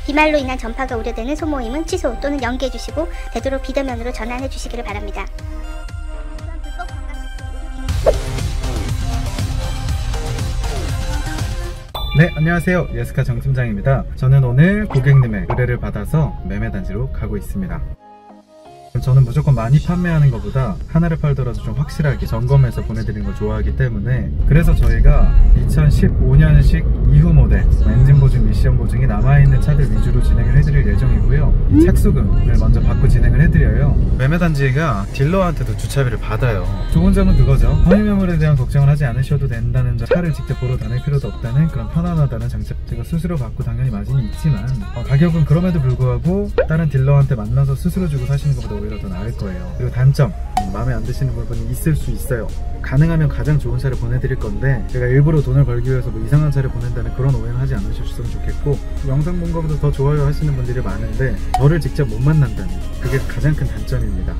비말로 인한 전파가 우려되는 소모임은 취소 또는 연기해 주시고 되도록 비대면으로 전환해 주시기를 바랍니다. 네, 안녕하세요. 예스카 정 팀장입니다. 저는 오늘 고객님의 의뢰를 받아서 매매단지로 가고 있습니다. 저는 무조건 많이 판매하는 것보다 하나를 팔더라도 좀 확실하게 점검해서 보내드리는 걸 좋아하기 때문에, 그래서 저희가 2015년식 이후 모델 엔진 보증, 미션 보증이 남아있는 차들 위주로 진행을 해드릴 예정이고요. 이 착수금을 먼저 받고 진행을 해드려요. 매매단지가 딜러한테도 주차비를 받아요. 좋은 점은 그거죠. 허위 매물에 대한 걱정을 하지 않으셔도 된다는 점, 차를 직접 보러 다닐 필요도 없다는 그런 편안하다는 장점. 제가 수수료 받고 당연히 마진이 있지만 가격은 그럼에도 불구하고 다른 딜러한테 만나서 수수료 주고 사시는 것보다 오히려 더 나을 거예요. 그리고 단점, 마음에 안 드시는 부분이 있을 수 있어요. 가능하면 가장 좋은 차를 보내드릴 건데, 제가 일부러 돈을 벌기 위해서 뭐 이상한 차를 보낸다는 그런 오해는 하지 않으셨으면 좋겠고, 영상 본 것보다 더 좋아요 하시는 분들이 많은데 저를 직접 못 만난다는, 그게 가장 큰 단점입니다.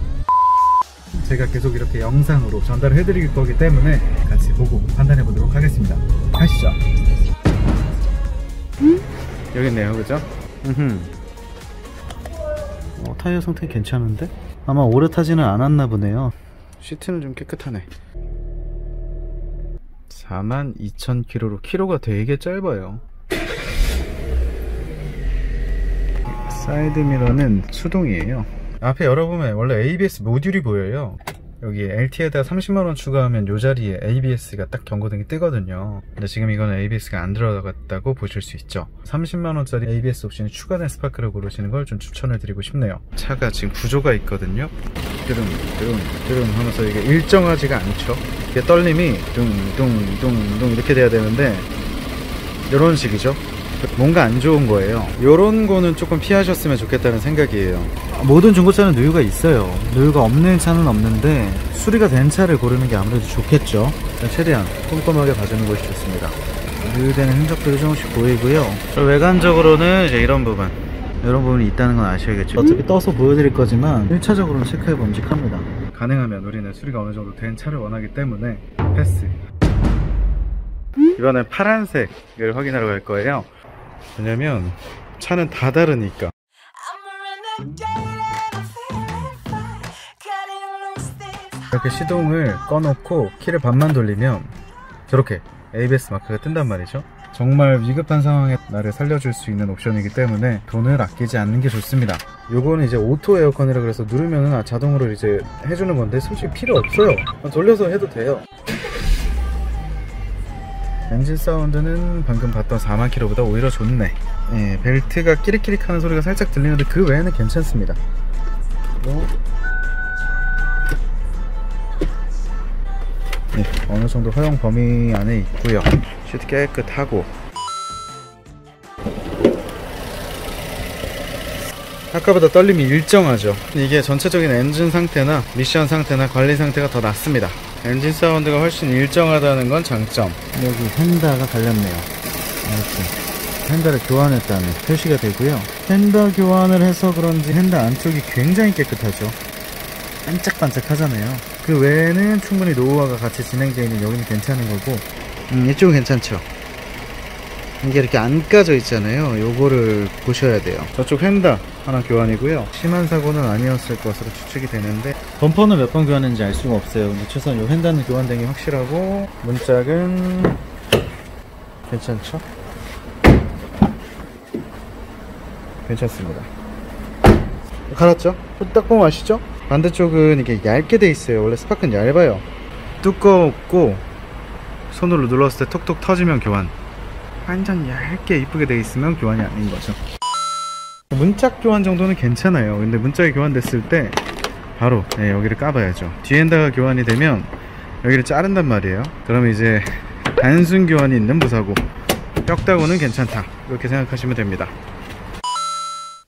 제가 계속 이렇게 영상으로 전달을 해드릴 거기 때문에 같이 보고 판단해 보도록 하겠습니다. 가시죠. 여기 있네요, 그죠? 타이어 상태 괜찮은데? 아마 오래 타지는 않았나 보네요. 시트는 좀 깨끗하네. 42,000km로, 키로가 되게 짧아요. 사이드미러는 수동이에요. 앞에 열어보면 원래 ABS 모듈이 보여요. 여기 LT에다가 30만원 추가하면 요 자리에 ABS가 딱 경고등이 뜨거든요. 근데 지금 이거는 ABS가 안 들어갔다고 보실 수 있죠. 30만원짜리 ABS 옵션이 추가된 스파크를 고르시는 걸 좀 추천을 드리고 싶네요. 차가 지금 구조가 있거든요. 드릉 하면서 이게 일정하지가 않죠. 이게 떨림이 둥 이렇게 돼야 되는데 이런 식이죠. 뭔가 안 좋은 거예요. 요런 거는 조금 피하셨으면 좋겠다는 생각이에요. 모든 중고차는 누유가 있어요. 누유가 없는 차는 없는데 수리가 된 차를 고르는 게 아무래도 좋겠죠. 최대한 꼼꼼하게 봐주는 것이 좋습니다. 누유되는 흔적들이 조금씩 보이고요. 외관적으로는 이제 이런 부분이 있다는 건 아셔야겠죠. 어차피 떠서 보여드릴 거지만 1차적으로는 체크해 범직합니다. 가능하면 우리는 수리가 어느 정도 된 차를 원하기 때문에 패스. 이번엔 파란색을 확인하러 갈 거예요. 왜냐면 차는 다 다르니까. 이렇게 시동을 꺼놓고 키를 반만 돌리면 저렇게 ABS 마크가 뜬단 말이죠. 정말 위급한 상황에 나를 살려줄 수 있는 옵션이기 때문에 돈을 아끼지 않는 게 좋습니다. 요거는 이제 오토 에어컨이라 그래서 누르면은 자동으로 이제 해주는 건데 솔직히 필요 없어요. 돌려서 해도 돼요. 엔진 사운드는 방금 봤던 40,000km보다 오히려 좋네. 예, 벨트가 끼릭끼릭 하는 소리가 살짝 들리는데 그 외에는 괜찮습니다. 그리고 예, 어느 정도 허용 범위 안에 있고요. 시트 깨끗하고, 아까보다 떨림이 일정하죠. 이게 전체적인 엔진 상태나 미션 상태나 관리 상태가 더 낫습니다. 엔진 사운드가 훨씬 일정하다는 건 장점. 여기 휀다가 달렸네요. 이렇게 휀다를 교환했다는 표시가 되고요. 휀다 교환을 해서 그런지 휀다 안쪽이 굉장히 깨끗하죠. 반짝반짝 하잖아요. 그 외에는 충분히 노후화가 같이 진행되어 있는 여기는 괜찮은 거고, 이쪽은 괜찮죠. 이게 이렇게 안 까져 있잖아요. 요거를 보셔야 돼요. 저쪽 휀다 하나 교환이고요. 심한 사고는 아니었을 것으로 추측이 되는데, 범퍼는 몇 번 교환했는지 알 수가 없어요. 근데 최소한 요 휀다는 교환된 게 확실하고, 문짝은 괜찮죠? 괜찮습니다. 갈았죠? 딱 보면 아시죠? 반대쪽은 이게 얇게 돼 있어요. 원래 스파크는 얇아요. 두껍고 손으로 눌렀을 때 톡톡 터지면 교환. 완전 얇게 이쁘게 돼 있으면 교환이 아닌 거죠. 문짝 교환 정도는 괜찮아요. 근데 문짝이 교환됐을 때 바로 여기를 까봐야죠. 뒤엔다가 교환이 되면 여기를 자른단 말이에요. 그러면 이제 단순 교환이 있는 무사고, 뼈다구는 괜찮다, 이렇게 생각하시면 됩니다.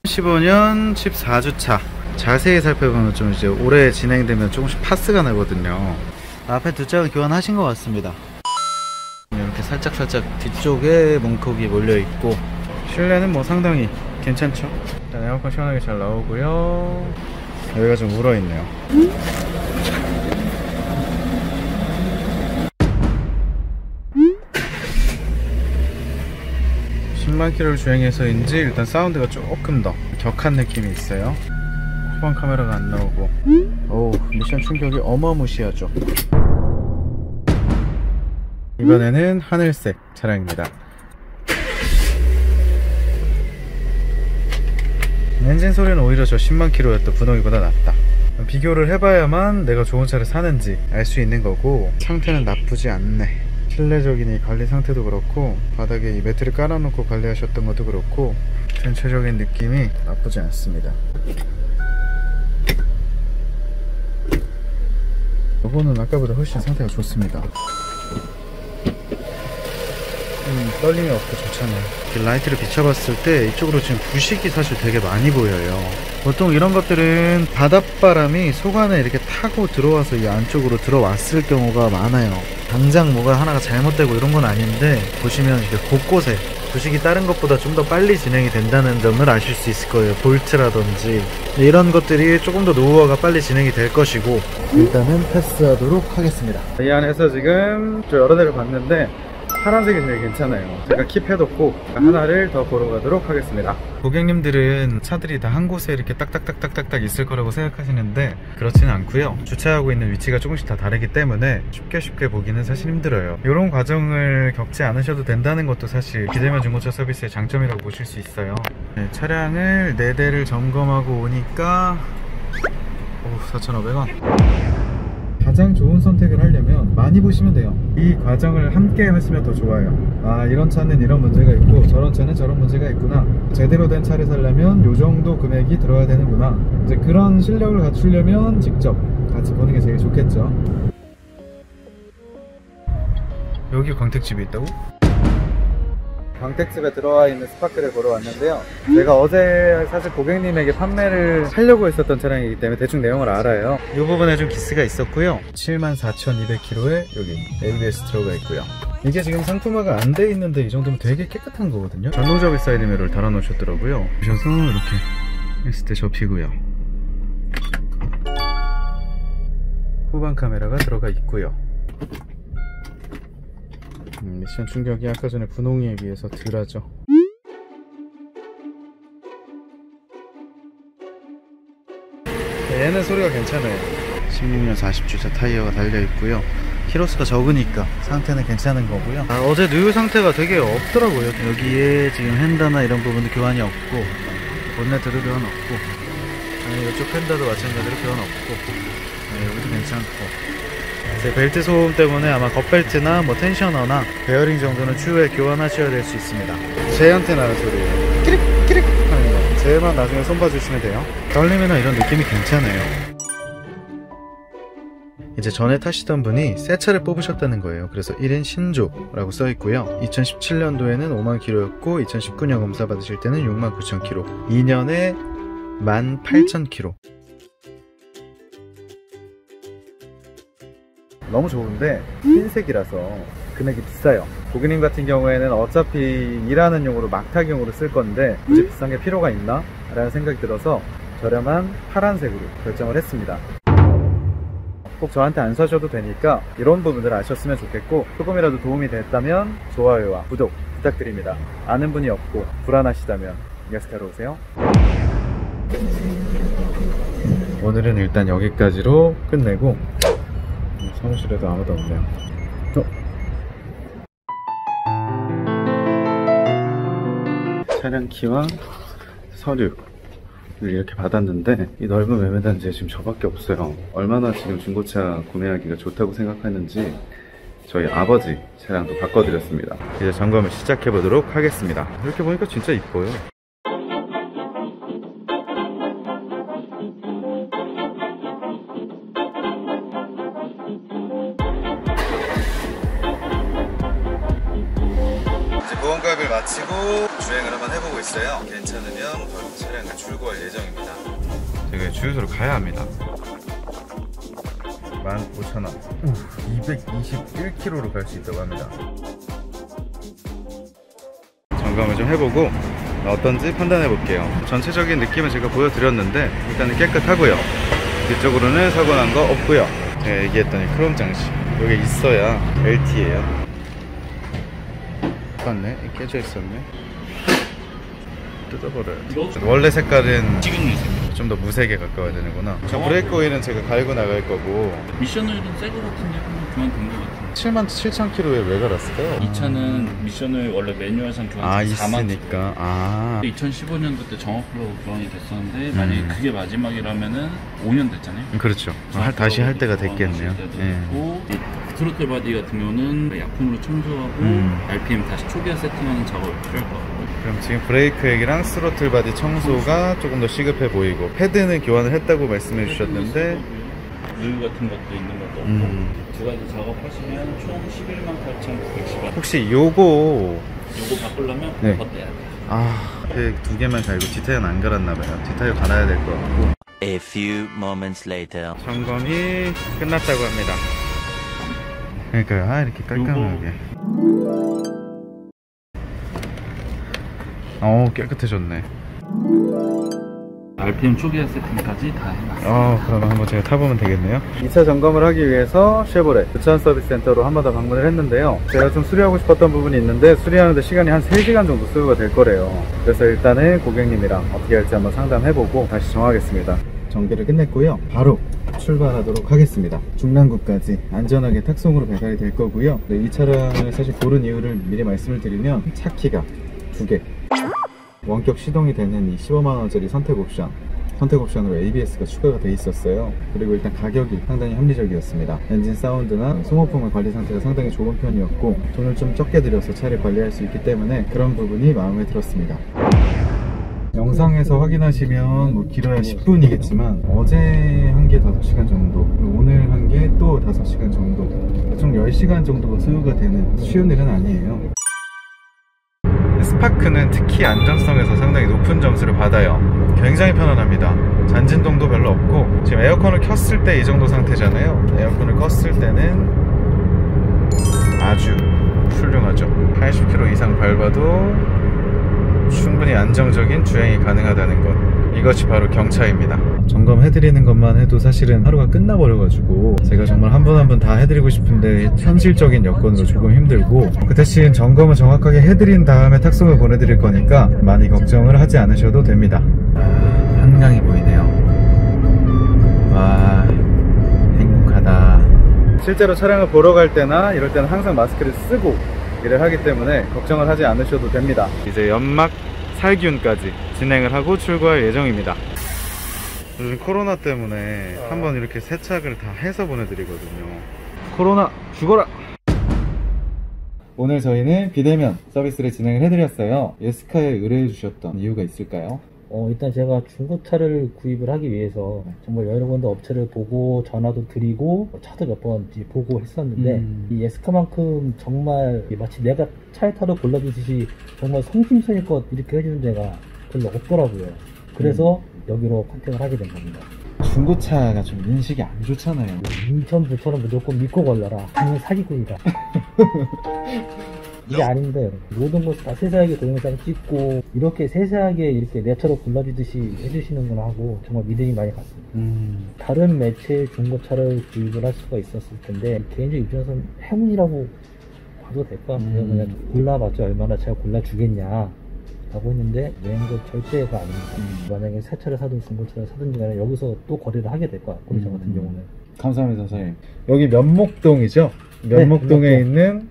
15년 14주차 자세히 살펴보면 좀 이제 오래 진행되면 조금씩 파스가 나거든요. 앞에 두 짝을 교환하신 것 같습니다. 이렇게 살짝살짝 뒤쪽에 뭉콕이 몰려있고, 실내는 뭐 상당히 괜찮죠. 일단 에어컨 시원하게 잘 나오고요. 여기가 좀 울어있네요. 10만 킬로를 주행해서인지 일단 사운드가 조금 더 격한 느낌이 있어요. 후방 카메라가 안 나오고 오, 미션 충격이 어마무시하죠. 이번에는 하늘색 차량입니다. 엔진 소리는 오히려 저 10만 킬로였던 분홍이보다 낫다. 비교를 해봐야만 내가 좋은 차를 사는지 알 수 있는 거고, 상태는 나쁘지 않네. 실내적인 이 관리 상태도 그렇고, 바닥에 이 매트를 깔아놓고 관리하셨던 것도 그렇고, 전체적인 느낌이 나쁘지 않습니다. 이거는 아까보다 훨씬 상태가 좋습니다. 떨림이 없고 좋잖아요. 라이트를 비춰봤을 때 이쪽으로 지금 부식이 사실 되게 많이 보여요. 보통 이런 것들은 바닷바람이 속안에 이렇게 타고 들어와서 이 안쪽으로 들어왔을 경우가 많아요. 당장 뭐가 하나가 잘못되고 이런 건 아닌데, 보시면 이렇게 곳곳에 부식이 다른 것보다 좀 더 빨리 진행이 된다는 점을 아실 수 있을 거예요. 볼트라든지 이런 것들이 조금 더 노후화가 빨리 진행이 될 것이고, 일단은 패스하도록 하겠습니다. 이 안에서 지금 저 여러 대를 봤는데 파란색이 제일 괜찮아요. 제가 킵해뒀고 하나를 더 보러 가도록 하겠습니다. 고객님들은 차들이 다 한 곳에 이렇게 딱딱딱딱딱딱 있을 거라고 생각하시는데 그렇지는 않고요. 주차하고 있는 위치가 조금씩 다 다르기 때문에 쉽게 보기는 사실 힘들어요. 이런 과정을 겪지 않으셔도 된다는 것도 사실 비대면 중고차 서비스의 장점이라고 보실 수 있어요. 네, 차량을 4대를 점검하고 오니까 4,500원. 가장 좋은 선택을 하려면 많이 보시면 돼요. 이 과정을 함께 하시면 더 좋아요. 아, 이런 차는 이런 문제가 있고 저런 차는 저런 문제가 있구나, 제대로 된 차를 사려면 요 정도 금액이 들어야 되는구나, 이제 그런 실력을 갖추려면 직접 같이 보는 게 제일 좋겠죠. 여기 광택집이 있다고? 광택집에 들어와 있는 스파크를 보러 왔는데요. 제가 어제 사실 고객님에게 판매를 하려고 했었던 차량이기 때문에 대충 내용을 알아요. 이 부분에 좀 기스가 있었고요. 74,200km에 여기 ABS 들어가 있고요. 이게 지금 상품화가 안 돼 있는데 이 정도면 되게 깨끗한 거거든요. 전동접이 사이드 미러를 달아 놓으셨더라고요. 보셔서 이렇게 했을 때 접히고요. 후방 카메라가 들어가 있고요. 미션 충격이 아까 전에 분홍이에 비해서 덜하죠. 얘는 소리가 괜찮아요. 16년 40주차 타이어가 달려있고요. 키로수가 적으니까 상태는 괜찮은 거고요. 어제 누유 상태가 되게 없더라고요. 여기에 지금 휀다나 이런 부분도 교환이 없고, 본네트도 교환 없고, 이쪽 휀다도 마찬가지로 교환 없고, 여기도 괜찮고, 제 벨트 소음 때문에 아마 겉벨트나 뭐 텐셔너나 베어링 정도는 추후에 교환하셔야 될 수 있습니다. 쟤한테 나는 소리예요. 끼릭 끼릭 하는 거. 쟤만 나중에 손봐주시면 돼요. 떨림이나 이런 느낌이 괜찮아요. 이제 전에 타시던 분이 새 차를 뽑으셨다는 거예요. 그래서 1인 신조라고 써있고요. 2017년도에는 5만 킬로였고 2019년 검사 받으실 때는 6만 9천 킬로, 2년에 18,000 킬로. 너무 좋은데 흰색이라서 금액이 비싸요. 고객님 같은 경우에는 어차피 일하는 용으로 막타기용으로 쓸 건데 굳이 비싼 게 필요가 있나? 라는 생각이 들어서 저렴한 파란색으로 결정을 했습니다. 꼭 저한테 안 사셔도 되니까 이런 부분들을 아셨으면 좋겠고, 조금이라도 도움이 됐다면 좋아요와 구독 부탁드립니다. 아는 분이 없고 불안하시다면 예스카로 오세요. 오늘은 일단 여기까지로 끝내고, 사무실에도 아무도 없네요. 차량 키와 서류를 이렇게 받았는데, 이 넓은 매매단지에 지금 저밖에 없어요. 얼마나 지금 중고차 구매하기가 좋다고 생각하는지 저희 아버지 차량도 바꿔드렸습니다. 이제 점검을 시작해 보도록 하겠습니다. 이렇게 보니까 진짜 이뻐요. 보험가입을 마치고 주행을 한번 해보고 있어요. 괜찮으면 바로 차량을 출고할 예정입니다. 제가 주유소로 가야 합니다. 15,000원 221km로 갈 수 있다고 합니다. 점검을 좀 해보고 어떤지 판단해 볼게요. 전체적인 느낌은 제가 보여드렸는데 일단은 깨끗하고요. 뒤쪽으로는 사고 난 거 없고요. 제가 얘기했더니 크롬 장식 여기 있어야 LT예요. 맞네, 깨져 있었네. 뜯어버려요. 이거? 원래 색깔은 지금 있습니다. 좀 더 무색에 가까워야 되는구나. 저 브레이크 오일은 제가 갈고 나갈 거고. 미션 오일은 새거 같은데 한번 교환된 것 같아요. 77,000km에 왜 갈았을까요? 이 차는 미션 오일 원래 매뉴얼상 교환 4만 있으니까. 2015년도 때 정확으로 교환이 됐었는데 만약에 그게 마지막이라면은 5년 됐잖아요. 그렇죠. 다시 할 때가 됐겠네요. 그리고 스로틀 바디 같은 경우는 약품으로 청소하고 RPM 다시 초기화 세팅하는 작업이 필요할 것 같고. 그럼 지금 브레이크 액이랑 스로틀 바디 청소가 조금 더 시급해 보이고, 패드는 교환을 했다고 말씀해 주셨는데 르 같은 것도 있는 것도 없고 두 가지 작업하시면 총 118,910원. 혹시 요거 바꾸려면 네. 더 떼야 돼요. 그 두 개만 갈고 뒷타이어는 안 갈았나봐요. 뒷타이어 갈아야 될 것 같고. A few moments later. 점검이 끝났다고 합니다. 그러니까요. 이렇게 깔끔하게. 깨끗해졌네. RPM 초기화 세팅까지 다 해놨어요. 그러면 한번 제가 타보면 되겠네요. 2차 점검을 하기 위해서 쉐보레 부천 서비스 센터로 한 번 더 방문을 했는데요. 제가 좀 수리하고 싶었던 부분이 있는데 수리하는데 시간이 한 3시간 정도 소요가 될 거래요. 그래서 일단은 고객님이랑 어떻게 할지 한번 상담해보고 다시 정하겠습니다. 정비를 끝냈고요. 바로 출발하도록 하겠습니다. 중랑구까지 안전하게 탁송으로 배달이 될 거고요. 이 차량을 사실 고른 이유를 미리 말씀을 드리면 차 키가 2개, 원격 시동이 되는 이 15만원짜리 선택 옵션으로 ABS가 추가가 돼 있었어요. 그리고 일단 가격이 상당히 합리적이었습니다. 엔진 사운드나 소모품의 관리 상태가 상당히 좋은 편이었고, 돈을 좀 적게 들여서 차를 관리할 수 있기 때문에 그런 부분이 마음에 들었습니다. 영상에서 확인하시면 뭐 길어야 10분이겠지만 어제 한 게 5시간 정도, 오늘 한 게 또 5시간 정도, 총 10시간 정도가 소요가 되는 쉬운 일은 아니에요. 스파크는 특히 안전성에서 상당히 높은 점수를 받아요. 굉장히 편안합니다. 잔진동도 별로 없고, 지금 에어컨을 켰을 때 이 정도 상태잖아요. 에어컨을 껐을 때는 아주 훌륭하죠. 80km 이상 밟아도 충분히 안정적인 주행이 가능하다는 것, 이것이 바로 경차입니다. 점검해드리는 것만 해도 사실은 하루가 끝나버려가지고 제가 정말 한 분 한 분 다 해드리고 싶은데 현실적인 여건으로 조금 힘들고, 그 대신 점검을 정확하게 해드린 다음에 탁송을 보내드릴 거니까 많이 걱정을 하지 않으셔도 됩니다. 한강이 보이네요. 와, 행복하다. 실제로 차량을 보러 갈 때나 이럴 때는 항상 마스크를 쓰고 일을 하기 때문에 걱정을 하지 않으셔도 됩니다. 이제 연막 살균까지 진행을 하고 출고할 예정입니다. 요즘 코로나 때문에 한번 이렇게 세차를 다 해서 보내드리거든요. 코로나 죽어라! 오늘 저희는 비대면 서비스를 진행을 해드렸어요. 예스카에 의뢰해 주셨던 이유가 있을까요? 일단 제가 중고차를 구입을 하기 위해서 정말 여러 군데 업체를 보고 전화도 드리고 차도 몇 번 보고 했었는데 이 예스카만큼 정말 마치 내가 차에 타러 골라주듯이 정말 성심성의껏 이렇게 해주는 데가 별로 없더라고요. 그래서 여기로 컨택을 하게 된 겁니다. 중고차가 좀 인식이 안 좋잖아요. 인천 부처는 무조건 믿고 걸려라. 아니면 사기꾼이다. 이게 아닙니다, 여러분. 모든 것을 다 세세하게 동영상 찍고 이렇게 세세하게 이렇게 내 차로 골라주듯이 해주시는구나 하고 정말 믿음이 많이 갔습니다. 다른 매체의 중고차를 구입을 할 수가 있었을 텐데 개인적 입장에서는 행운이라고 봐도 될 것 같아요. 그냥 골라봤자 얼마나 제가 골라주겠냐 라고 했는데 여행도 절대가 아닙니다. 만약에 새 차를 사든 중고차를 사든지 간에 여기서 또 거래를 하게 될 것 같고 저 같은 경우는. 감사합니다, 사장님. 여기 면목동이죠? 면목동에 면목동. 있는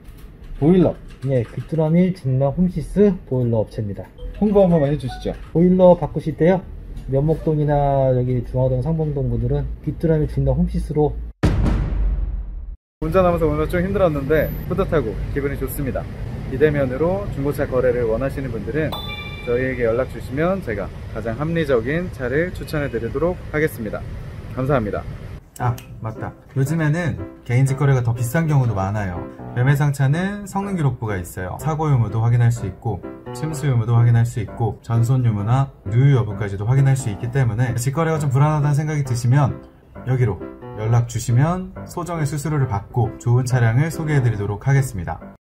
보일러. 네, 귀뚜라미 중랑 홈시스 보일러 업체입니다. 홍보 한 번만 해주시죠. 보일러 바꾸실 때요, 면목동이나 여기 중화동 상봉동 분들은 귀뚜라미 중랑 홈시스로. 운전하면서 오늘 좀 힘들었는데 뿌듯하고 기분이 좋습니다. 비대면으로 중고차 거래를 원하시는 분들은 저희에게 연락 주시면 제가 가장 합리적인 차를 추천해 드리도록 하겠습니다. 감사합니다. 맞다. 요즘에는 개인직 거래가 더 비싼 경우도 많아요. 매매상차는 성능 기록부가 있어요. 사고 유무도 확인할 수 있고 침수 유무도 확인할 수 있고 전손 유무나 누유 여부까지도 확인할 수 있기 때문에 직거래가 좀 불안하다는 생각이 드시면 여기로 연락 주시면 소정의 수수료를 받고 좋은 차량을 소개해 드리도록 하겠습니다.